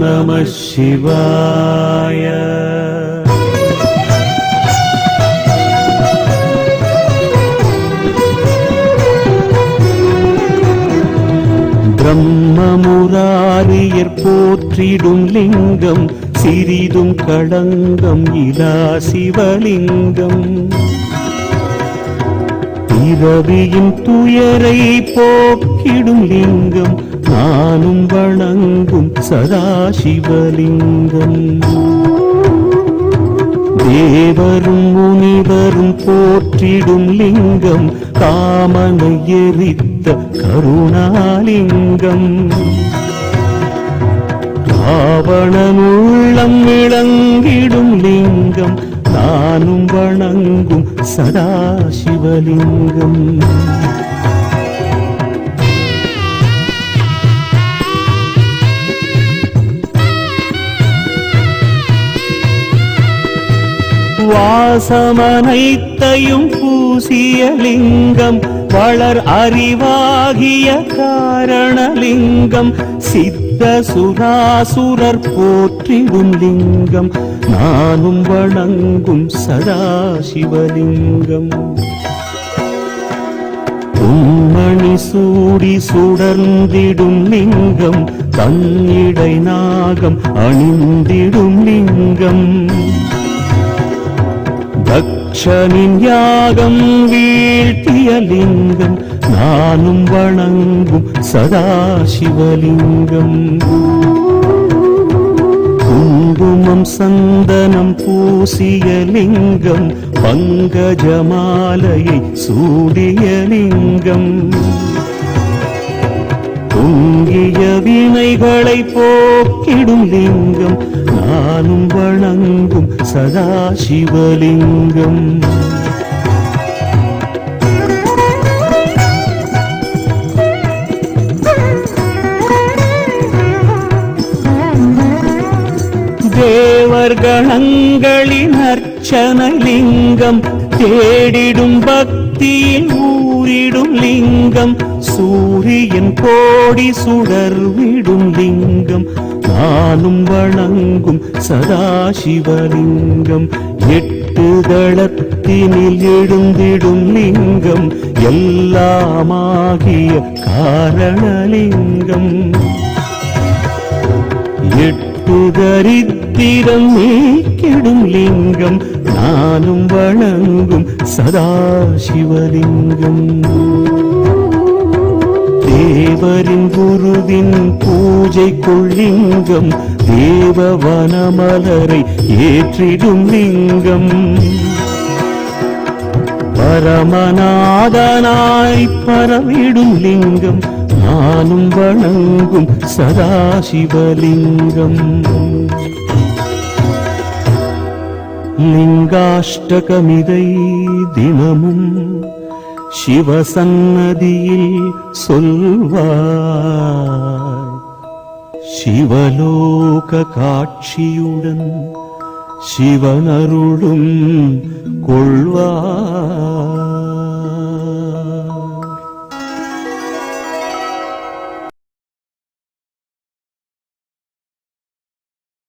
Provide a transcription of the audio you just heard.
நமः சிவாய. பிரம்மமுராரியர் போற்றிடும் லிங்கம், சிறிதும் களங்கம் இலா சிவலிங்கம். பிறவியின் துயரை போக்கிடும் லிங்கம், நானும் வணங்கும் சதாசிவலிங்கம். தேவரும் முனிவரும் போற்றிடும் லிங்கம், காமனை எரித்த கருணாலிங்கம். ராவணன் உள்ளம் விளங்கிடும் லிங்கம், நானும் வணங்கும் சதாசிவலிங்கம். வாசமனைத்தையும் பூசிய லிங்கம், வளர் அறிவாகிய காரணலிங்கம். சித்த சுராசுரர் போற்றிடும் லிங்கம், நானும் வணங்கும் சதாசிவலிங்கம். உம்மணி சூடி சுடர்ந்திடும் லிங்கம், தன்னிடை நாகம் அணிந்திடும் லிங்கம். தக்ஷனின் யாகம் வீழ்த்திய லிங்கம், நானும் வணங்கும் சதாசிவலிங்கம். குங்குமம் சந்தனம் பூசிய லிங்கம், பங்கஜமாலையை சூடிய லிங்கம். பொங்கிய வினைகளை போக்கிடும் லிங்கம், நானும் வணங்கும் சதாசிவலிங்கம். தேவர்கணங்களின் அர்ச்சனலிங்கம், தேடிடும் பக்தியில் ஊரிடும் லிங்கம். சூரியன் கோடி சுடர்விடும் லிங்கம், நானும் வணங்கும் சதாசிவலிங்கம். எட்டு தளத்தினில் எழுந்திடும் லிங்கம், எல்லாமாகிய காரணலிங்கம். எட்டு தரித்திரம் நீக்கிடும் லிங்கம், நானும் வணங்கும் சதாசிவலிங்கம். தேவரின் குருவின் பூஜைக்குள் லிங்கம், தேவவனமலரை ஏற்றிடும் லிங்கம். பரமநாதனாய் பரவிடும் லிங்கம், நானும் வணங்கும் சதாசிவலிங்கம். லிங்காஷ்டகமிதை தினமும் சிவசன்னதியில் சொல்வாய், சிவலோக காட்சியுடன் சிவனருளும் கொள்வாய்.